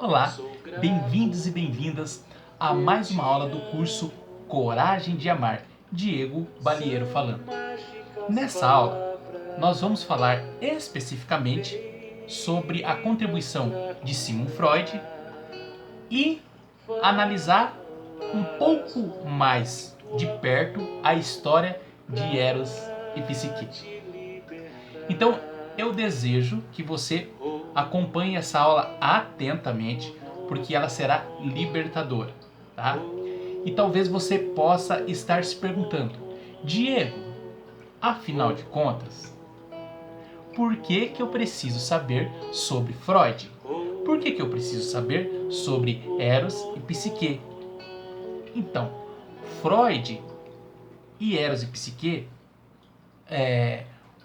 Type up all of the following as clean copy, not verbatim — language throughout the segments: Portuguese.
Olá, bem-vindos e bem-vindas a mais uma aula do curso Coragem de Amar, Diego Balieiro falando. Nessa aula, nós vamos falar especificamente sobre a contribuição de Sigmund Freud e analisar um pouco mais de perto a história de Eros e Psique. Então, eu desejo que você acompanhe essa aula atentamente, porque ela será libertadora, tá? E talvez você possa estar se perguntando: Diego, afinal de contas, por que eu preciso saber sobre Freud? Por que eu preciso saber sobre Eros e Psique? Então, Freud e Eros e Psique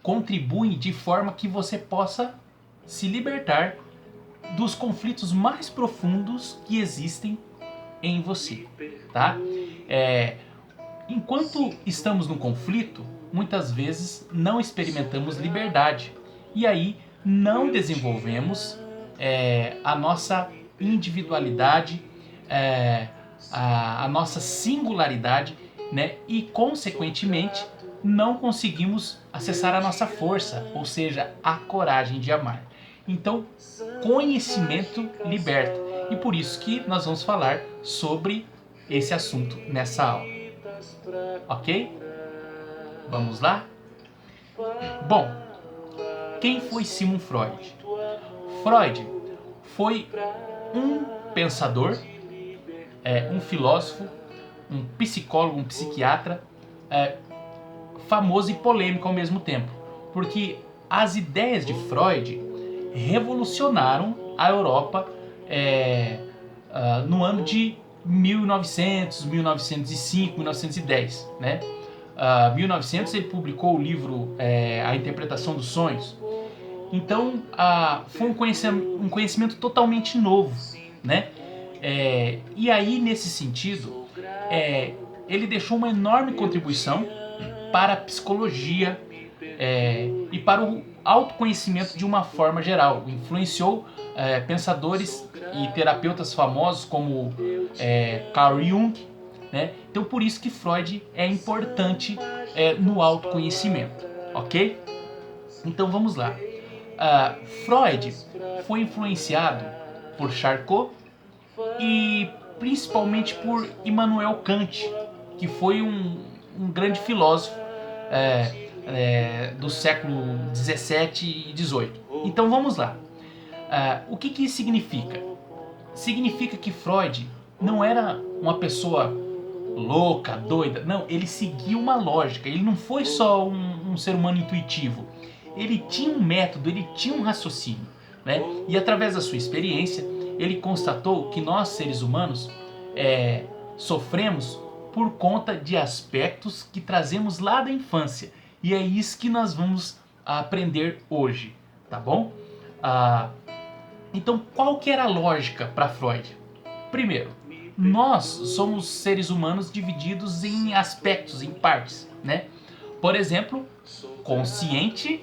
contribuem de forma que você possa se libertar dos conflitos mais profundos que existem em você, tá? Enquanto estamos no conflito, muitas vezes não experimentamos liberdade e aí não desenvolvemos a nossa individualidade, a nossa singularidade, né? E consequentemente não conseguimos acessar a nossa força, ou seja, a coragem de amar. Então, conhecimento liberta. E por isso que nós vamos falar sobre esse assunto nessa aula. Ok? Vamos lá? Bom, quem foi Sigmund Freud? Freud foi um pensador, um filósofo, um psicólogo, um psiquiatra, famoso e polêmico ao mesmo tempo. Porque as ideias de Freud revolucionaram a Europa no ano de 1900, 1905, 1910, né? 1900 ele publicou o livro A Interpretação dos Sonhos. Então foi um conhecimento totalmente novo, né? E aí nesse sentido ele deixou uma enorme contribuição para a psicologia e para o autoconhecimento de uma forma geral. Influenciou pensadores e terapeutas famosos como Carl Jung, né? Então por isso que Freud é importante no autoconhecimento, ok? Então vamos lá. Freud foi influenciado por Charcot e principalmente por Immanuel Kant, que foi um grande filósofo do século 17 e 18. Então vamos lá. O que isso significa? Significa que Freud não era uma pessoa louca, doida. Não, ele seguia uma lógica. Ele não foi só um ser humano intuitivo. Ele tinha um método, ele tinha um raciocínio, né? E através da sua experiência, ele constatou que nós, seres humanos, sofremos por conta de aspectos que trazemos lá da infância. E é isso que nós vamos aprender hoje, tá bom? Então, qual que era a lógica para Freud? Primeiro, nós somos seres humanos divididos em aspectos, em partes, né? Por exemplo, consciente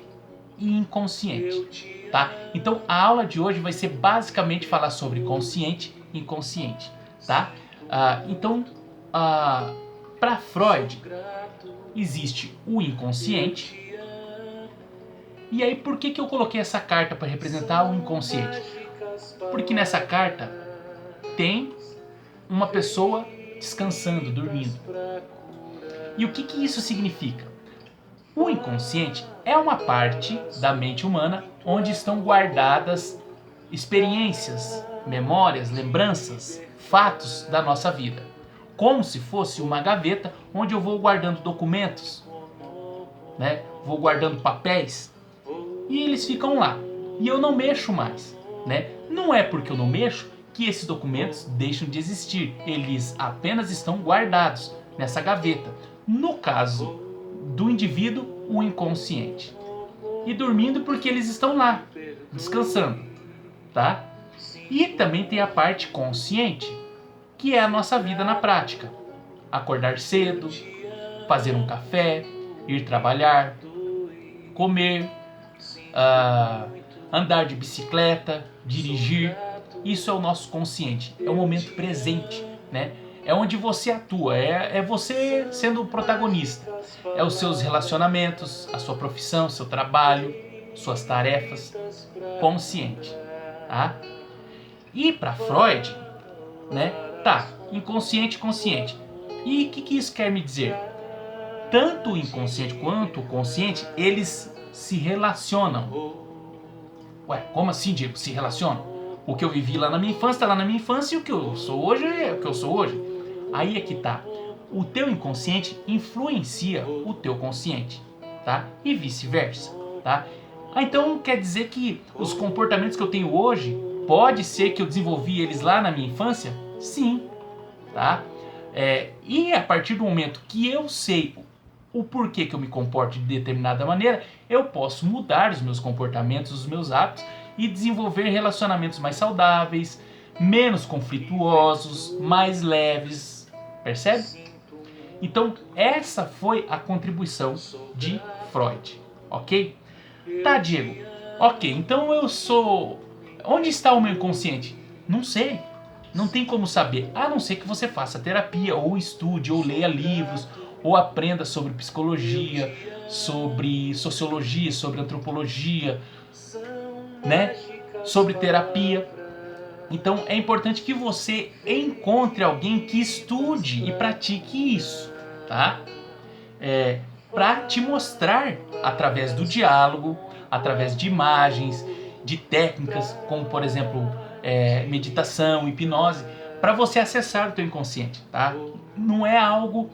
e inconsciente, tá? Então, a aula de hoje vai ser basicamente falar sobre consciente e inconsciente, tá? Então, para Freud, existe o inconsciente. E aí, por que eu coloquei essa carta para representar o inconsciente? Porque nessa carta tem uma pessoa descansando, dormindo. E o que isso significa? O inconsciente é uma parte da mente humana onde estão guardadas experiências, memórias, lembranças, fatos da nossa vida. Como se fosse uma gaveta onde eu vou guardando documentos, né? Vou guardando papéis e eles ficam lá. E eu não mexo mais, né? Não é porque eu não mexo que esses documentos deixam de existir. Eles apenas estão guardados nessa gaveta. No caso do indivíduo, o inconsciente. E dormindo porque eles estão lá, descansando, tá? E também tem a parte consciente, que é a nossa vida na prática. Acordar cedo, fazer um café, ir trabalhar, comer, andar de bicicleta, dirigir, Isso é o nosso consciente, é o momento presente, né? É onde você atua, é você sendo o protagonista. É os seus relacionamentos, a sua profissão, seu trabalho, suas tarefas, consciente, tá? E para Freud, né? Tá, inconsciente, consciente. E o que isso quer me dizer? Tanto o inconsciente quanto o consciente, eles se relacionam. Ué, como assim, Diego, se relacionam? O que eu vivi lá na minha infância está lá na minha infância e o que eu sou hoje é o que eu sou hoje. Aí é que tá. O teu inconsciente influencia o teu consciente, tá? E vice-versa, tá? Então quer dizer que os comportamentos que eu tenho hoje, pode ser que eu desenvolvi eles lá na minha infância? Sim, tá? E a partir do momento que eu sei o porquê que eu me comporto de determinada maneira, eu posso mudar os meus comportamentos, os meus hábitos e desenvolver relacionamentos mais saudáveis, menos conflituosos, mais leves, percebe? Então essa foi a contribuição de Freud, ok? Tá, Diego, ok, então eu sou... Onde está o meu inconsciente? Não sei, não tem como saber, a não ser que você faça terapia, ou estude, ou leia livros, ou aprenda sobre psicologia, sobre sociologia, sobre antropologia, né? Sobre terapia. Então é importante que você encontre alguém que estude e pratique isso, tá? Para te mostrar através do diálogo, através de imagens, de técnicas, como por exemplo meditação, hipnose, para você acessar o teu inconsciente, tá? Não é algo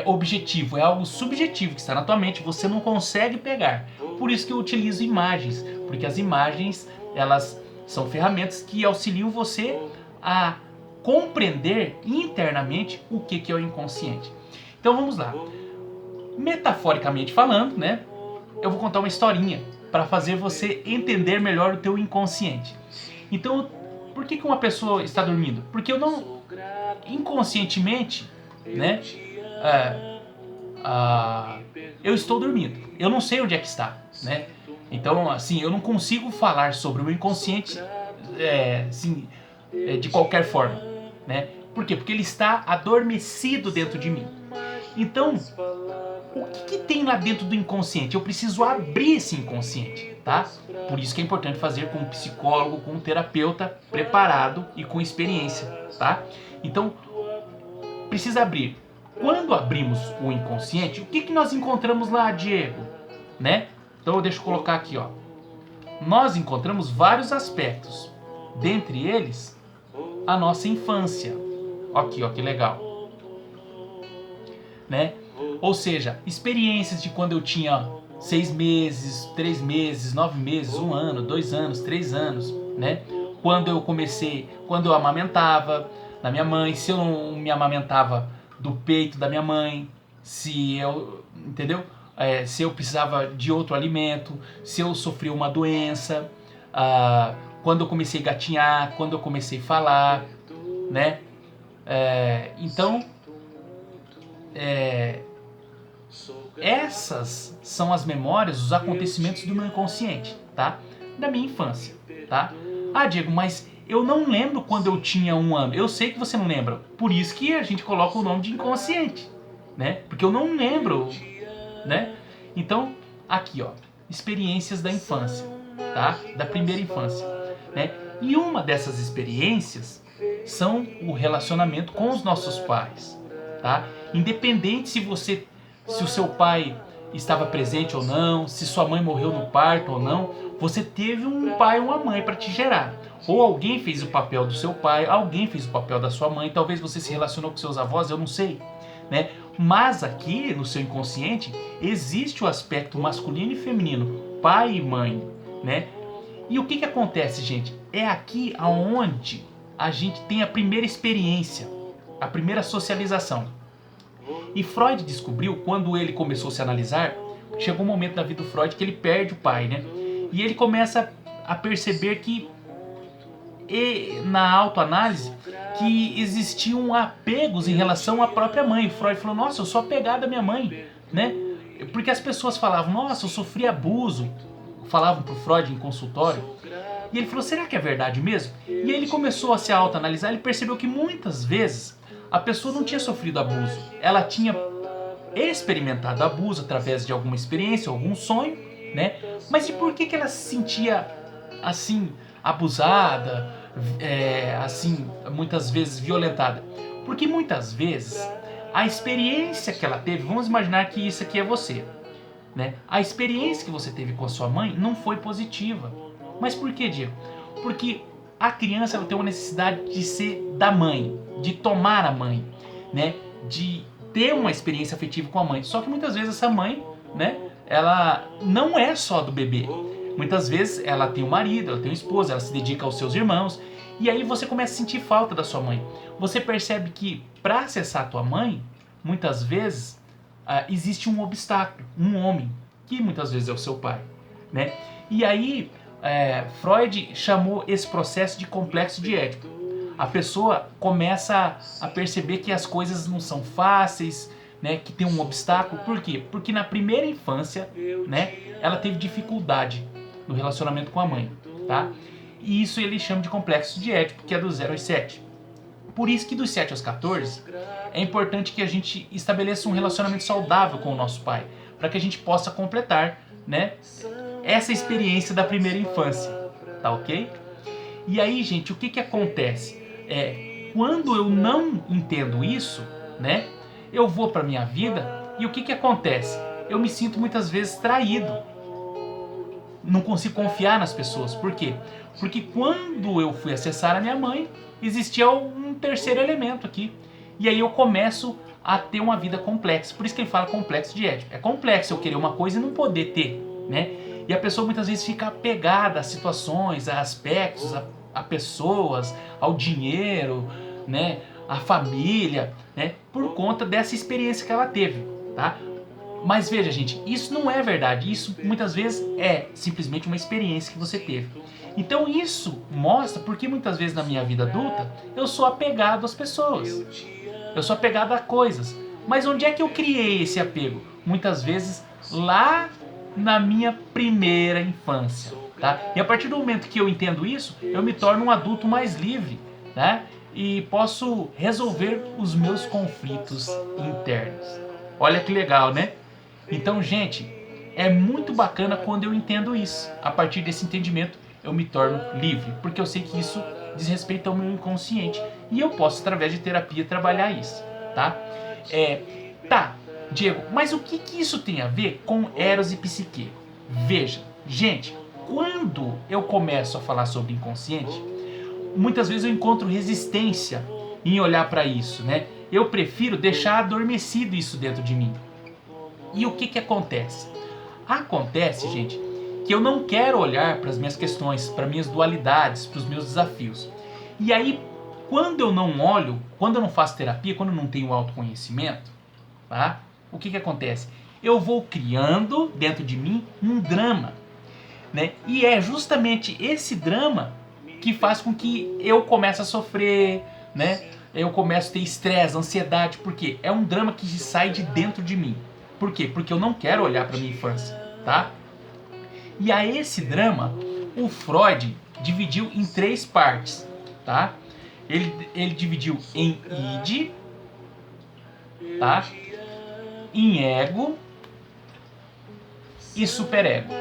objetivo, é algo subjetivo que está na tua mente, você não consegue pegar. Por isso que eu utilizo imagens, porque as imagens, elas são ferramentas que auxiliam você a compreender internamente o que é o inconsciente. Então vamos lá. Metaforicamente falando, né? Eu vou contar uma historinha para fazer você entender melhor o teu inconsciente. Então, por que uma pessoa está dormindo? Porque eu não... Inconscientemente, né? Eu estou dormindo. Eu não sei onde é que está, né? Então, assim, eu não consigo falar sobre o meu inconsciente assim, de qualquer forma, né? Por quê? Porque ele está adormecido dentro de mim. Então, o que tem lá dentro do inconsciente? Eu preciso abrir esse inconsciente, tá? Por isso que é importante fazer com um psicólogo, com um terapeuta preparado e com experiência, tá? Então, precisa abrir. Quando abrimos o inconsciente, o que nós encontramos lá, Diego? Né? Então, deixa eu colocar aqui, ó. Nós encontramos vários aspectos. Dentre eles, a nossa infância. Aqui, ó, que legal. Né? Ou seja, experiências de quando eu tinha 6 meses, 3 meses, 9 meses, 1 ano, 2 anos, 3 anos, né? Quando eu amamentava da minha mãe, se eu não me amamentava do peito da minha mãe, se eu, entendeu? Se eu precisava de outro alimento, se eu sofria uma doença, quando eu comecei a gatinhar, quando eu comecei a falar, né? Então, essas são as memórias, os acontecimentos do meu inconsciente, tá? Da minha infância, tá? Ah, Diego, mas eu não lembro quando eu tinha 1 ano. Eu sei que você não lembra, por isso que a gente coloca o nome de inconsciente, né? Porque eu não lembro, né? Então, aqui, ó, experiências da infância, tá? Da primeira infância, né? E uma dessas experiências são o relacionamento com os nossos pais, tá? Independente se o seu pai estava presente ou não, se sua mãe morreu no parto ou não, você teve um pai ou uma mãe para te gerar. Ou alguém fez o papel do seu pai, alguém fez o papel da sua mãe, talvez você se relacionou com seus avós, eu não sei, né? Mas aqui no seu inconsciente existe o aspecto masculino e feminino, pai e mãe, né? E o que acontece, gente? É aqui aonde a gente tem a primeira experiência, a primeira socialização. E Freud descobriu, quando ele começou a se analisar, chegou um momento da vida do Freud que ele perde o pai, né? E ele começa a perceber que, na autoanálise, que existiam apegos em relação à própria mãe. Freud falou, nossa, eu sou apegado à minha mãe, né? Porque as pessoas falavam, nossa, eu sofri abuso, falavam pro Freud em consultório, E ele falou, será que é verdade mesmo? E aí ele começou a se autoanalisar, ele percebeu que muitas vezes a pessoa não tinha sofrido abuso. Ela tinha experimentado abuso através de alguma experiência, algum sonho, né? Mas e por que ela se sentia assim, abusada, assim, muitas vezes violentada? Porque muitas vezes a experiência que ela teve, vamos imaginar que isso aqui é você, né? A experiência que você teve com a sua mãe não foi positiva. Mas por que, Diego? Porque a criança ela tem uma necessidade de ser da mãe, de tomar a mãe, né? De ter uma experiência afetiva com a mãe. Só que muitas vezes essa mãe, né? Ela não é só do bebê. Muitas vezes ela tem um marido, ela tem uma esposa, ela se dedica aos seus irmãos. E aí você começa a sentir falta da sua mãe. Você percebe que para acessar a tua mãe, muitas vezes existe um obstáculo, um homem, que muitas vezes é o seu pai, né? E aí Freud chamou esse processo de complexo de Édipo. A pessoa começa a perceber que as coisas não são fáceis, né, que tem um obstáculo. Por quê? Porque na primeira infância, né, ela teve dificuldade no relacionamento com a mãe, tá? E isso ele chama de complexo de Édipo, que é do 0 aos 7. Por isso que dos 7 aos 14 é importante que a gente estabeleça um relacionamento saudável com o nosso pai, para que a gente possa completar, né, essa experiência da primeira infância, tá ok? E aí, gente, o que que acontece? Quando eu não entendo isso, né, eu vou para minha vida e o que que acontece? Eu me sinto muitas vezes traído. Não consigo confiar nas pessoas. Por quê? Porque quando eu fui acessar a minha mãe, existia um terceiro elemento aqui. E aí eu começo a ter uma vida complexa. Por isso que ele fala complexo de Édipo. É complexo eu querer uma coisa e não poder ter, né? E a pessoa muitas vezes fica apegada a situações, a aspectos, a pessoas, ao dinheiro, né? A família, né? Por conta dessa experiência que ela teve, tá? Mas veja, gente, isso não é verdade. Isso muitas vezes é simplesmente uma experiência que você teve. Então isso mostra porque muitas vezes na minha vida adulta eu sou apegado às pessoas. Eu sou apegado a coisas. Mas onde é que eu criei esse apego? Muitas vezes lá na minha primeira infância, tá? E a partir do momento que eu entendo isso, eu me torno um adulto mais livre, né? E posso resolver os meus conflitos internos. Olha que legal, né? Então, gente, é muito bacana quando eu entendo isso. A partir desse entendimento, eu me torno livre, porque eu sei que isso diz respeito ao meu inconsciente e eu posso, através de terapia, trabalhar isso, tá? Tá, Diego, mas o que isso tem a ver com Eros e Psique? Veja, gente, quando eu começo a falar sobre inconsciente, muitas vezes eu encontro resistência em olhar para isso, né? Eu prefiro deixar adormecido isso dentro de mim. E o que acontece? Acontece, gente, que eu não quero olhar para as minhas questões, para minhas dualidades, para os meus desafios. E aí, quando eu não olho, quando eu não faço terapia, quando eu não tenho autoconhecimento, tá? O que acontece? Eu vou criando dentro de mim um drama, né? E é justamente esse drama que faz com que eu comece a sofrer, né? Eu começo a ter estresse, ansiedade, porque é um drama que sai de dentro de mim. Por quê? Porque eu não quero olhar para minha infância, tá? E a esse drama, o Freud dividiu em 3 partes, tá? Ele dividiu em id, tá? Em ego e superego,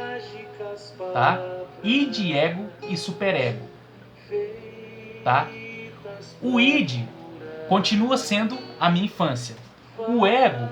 tá? Id, ego e superego, tá? O id continua sendo a minha infância. O ego,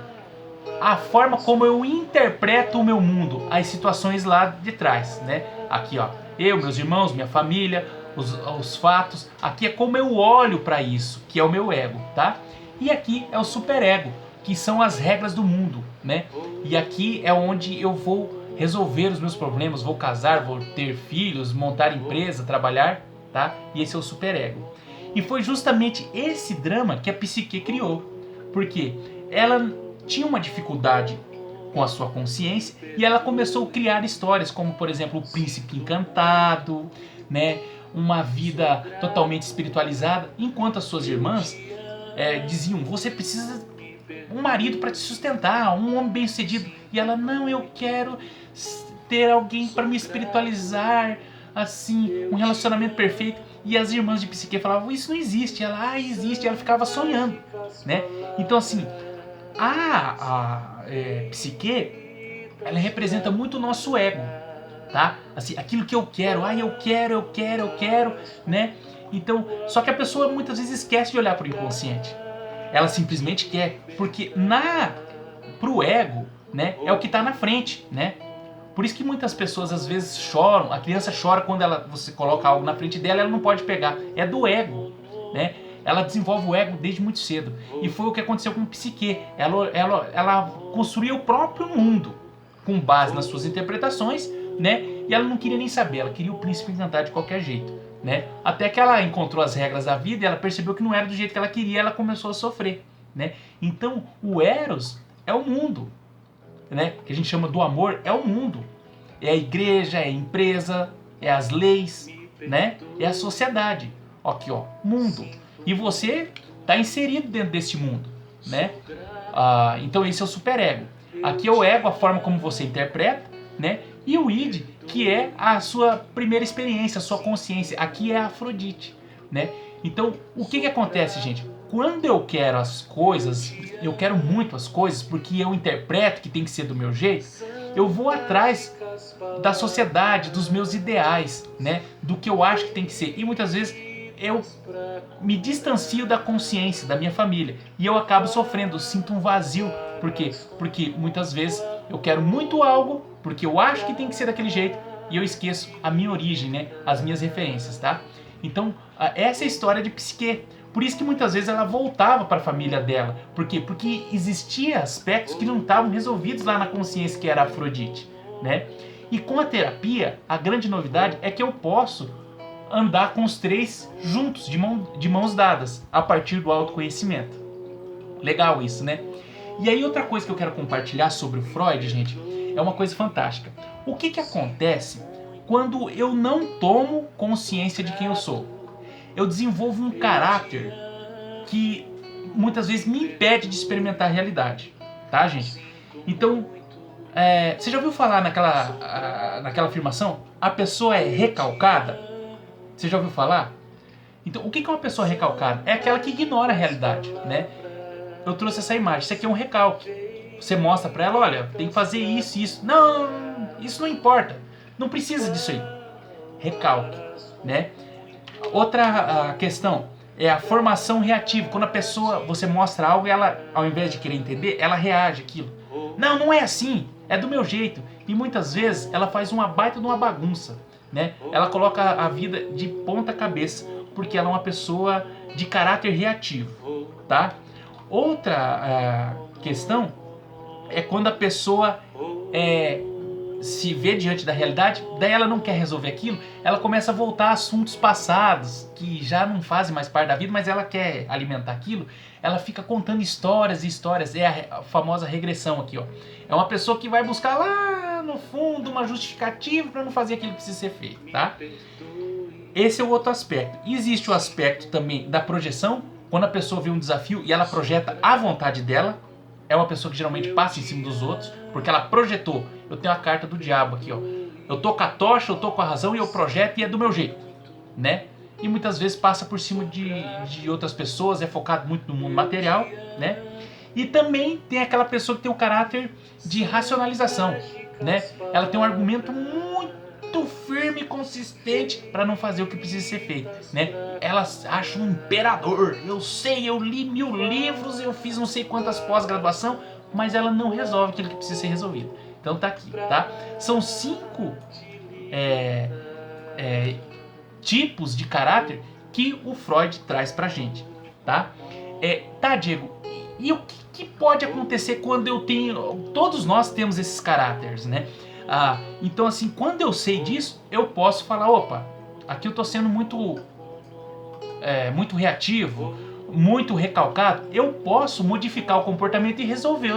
a forma como eu interpreto o meu mundo, as situações lá de trás, né? Aqui, ó, eu, meus irmãos, minha família, os fatos. Aqui é como eu olho para isso, que é o meu ego, tá? E aqui é o superego, que são as regras do mundo, né? E aqui é onde eu vou resolver os meus problemas, vou casar, vou ter filhos, montar empresa, trabalhar, tá? E esse é o superego. E foi justamente esse drama que a psique criou, porque ela tinha uma dificuldade com a sua consciência e ela começou a criar histórias como, por exemplo, o Príncipe Encantado, né? Uma vida totalmente espiritualizada, enquanto as suas irmãs diziam, você precisa um marido para te sustentar, um homem bem-sucedido. E ela, não, eu quero ter alguém para me espiritualizar, assim, um relacionamento perfeito. E as irmãs de Psique falavam, isso não existe. Ela, existe. Ela ficava sonhando, né? Então, assim, a Psique, ela representa muito o nosso ego, tá? Assim, aquilo que eu quero, eu quero, né? Então, só que a pessoa muitas vezes esquece de olhar para o inconsciente. Ela simplesmente quer, porque pro ego, né, é o que está na frente, né? Por isso que muitas pessoas às vezes choram, a criança chora quando você coloca algo na frente dela, ela não pode pegar, é do ego, né? Ela desenvolve o ego desde muito cedo. E foi o que aconteceu com Psique. Ela construía o próprio mundo com base nas suas interpretações, né? E ela não queria nem saber, ela queria o príncipe encantado de qualquer jeito, né? Até que ela encontrou as regras da vida e ela percebeu que não era do jeito que ela queria, ela começou a sofrer, né? Então, o Eros é o mundo, né? Que a gente chama do amor, é o mundo. É a igreja, é a empresa, é as leis, né? É a sociedade. Aqui, ó, mundo. E você está inserido dentro desse mundo, né? Então esse é o superego. Aqui é o ego, a forma como você interpreta, né? E o id, que é a sua primeira experiência, a sua consciência. Aqui é a Afrodite, né? Então, o que acontece, gente? Quando eu quero as coisas, eu quero muito as coisas, porque eu interpreto que tem que ser do meu jeito, eu vou atrás da sociedade, dos meus ideais, né? Do que eu acho que tem que ser. E muitas vezes eu me distancio da consciência, da minha família. E eu acabo sofrendo, sinto um vazio. Por quê? Porque muitas vezes eu quero muito algo, porque eu acho que tem que ser daquele jeito, e eu esqueço a minha origem, né? As minhas referências, tá? Então, essa é a história de Psique. Por isso que muitas vezes ela voltava para a família dela. Por quê? Porque existia aspectos que não estavam resolvidos lá na consciência, que era Afrodite, né? E com a terapia, a grande novidade é que eu posso andar com os três juntos, de mãos dadas, a partir do autoconhecimento. Legal isso, né? E aí outra coisa que eu quero compartilhar sobre o Freud, gente, é uma coisa fantástica. O que acontece quando eu não tomo consciência de quem eu sou? Eu desenvolvo um caráter que muitas vezes me impede de experimentar a realidade, tá, gente? Então, você já ouviu falar naquela afirmação? A pessoa é recalcada? Você já ouviu falar? Então, o que é uma pessoa recalcada? É aquela que ignora a realidade, né? Eu trouxe essa imagem, isso aqui é um recalque. Você mostra pra ela, olha, tem que fazer isso e isso. Não, isso não importa. Não precisa disso aí. Recalque, né? Outra questão é a formação reativa. Quando a pessoa, você mostra algo e ela, ao invés de querer entender, ela reage àquilo. Não, não é assim. É do meu jeito. E muitas vezes ela faz uma baita de uma bagunça, né? Ela coloca a vida de ponta cabeça, porque ela é uma pessoa de caráter reativo, tá? Outra questão é quando a pessoa se vê diante da realidade, daí ela não quer resolver aquilo, ela começa a voltar a assuntos passados, que já não fazem mais parte da vida, mas ela quer alimentar aquilo, ela fica contando histórias e histórias, é a famosa regressão aqui, ó. É uma pessoa que vai buscar lá no fundo uma justificativa para não fazer aquilo que precisa ser feito, tá? Esse é o outro aspecto. Existe o aspecto também da projeção, quando a pessoa vê um desafio e ela projeta a vontade dela, é uma pessoa que geralmente passa em cima dos outros, porque ela projetou. Eu tenho a carta do diabo aqui, ó. Eu tô com a tocha, eu tô com a razão e eu projeto e é do meu jeito, né? E muitas vezes passa por cima de outras pessoas, é focado muito no mundo material, né? E também tem aquela pessoa que tem o caráter de racionalização, né? Ela tem um argumento muito firme e consistente para não fazer o que precisa ser feito, né? Ela acha um imperador. Eu sei, eu li 1000 livros, eu fiz não sei quantas pós-graduação, mas ela não resolve aquilo que precisa ser resolvido. Então tá aqui, tá? São 5 tipos de caráter que o Freud traz pra gente, tá? Tá, Diego, e o que pode acontecer quando eu tenho... Todos nós temos esses caráteres, né? Então assim, quando eu sei disso, eu posso falar, opa, aqui eu tô sendo muito reativo, muito recalcado, eu posso modificar o comportamento e resolver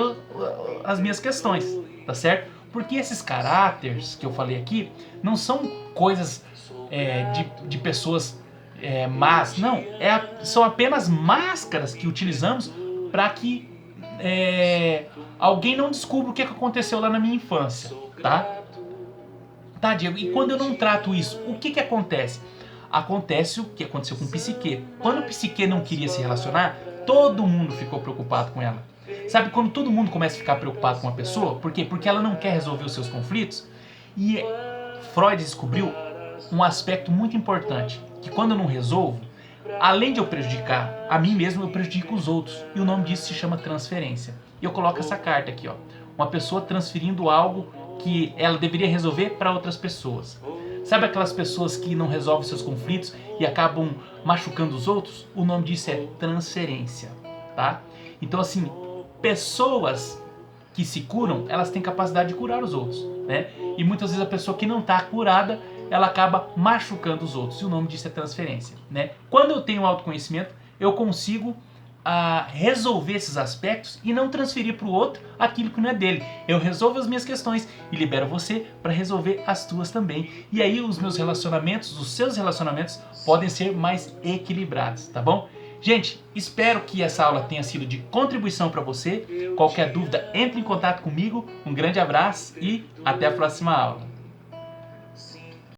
as minhas questões, tá certo? Porque esses caráteres que eu falei aqui não são coisas de pessoas más, não, são apenas máscaras que utilizamos para que alguém não descubra o que aconteceu lá na minha infância, tá? Tá, Diego, e quando eu não trato isso, o que acontece? Acontece o que aconteceu com Psique. Quando Psique não queria se relacionar, todo mundo ficou preocupado com ela. Sabe quando todo mundo começa a ficar preocupado com uma pessoa? Por quê? Porque ela não quer resolver os seus conflitos. E Freud descobriu um aspecto muito importante, que quando eu não resolvo, além de eu prejudicar a mim mesmo, eu prejudico os outros. E o nome disso se chama transferência. E eu coloco essa carta aqui, ó. Uma pessoa transferindo algo que ela deveria resolver para outras pessoas. Sabe aquelas pessoas que não resolvem seus conflitos e acabam machucando os outros? O nome disso é transferência, tá? Então, assim, pessoas que se curam, elas têm capacidade de curar os outros, né? E muitas vezes a pessoa que não está curada, ela acaba machucando os outros. E o nome disso é transferência, né? Quando eu tenho autoconhecimento, eu consigo resolver esses aspectos e não transferir para o outro aquilo que não é dele. Eu resolvo as minhas questões e libero você para resolver as tuas também. E aí os meus relacionamentos, os seus relacionamentos podem ser mais equilibrados, tá bom? Gente, espero que essa aula tenha sido de contribuição para você. Qualquer dúvida, entre em contato comigo. Um grande abraço e até a próxima aula.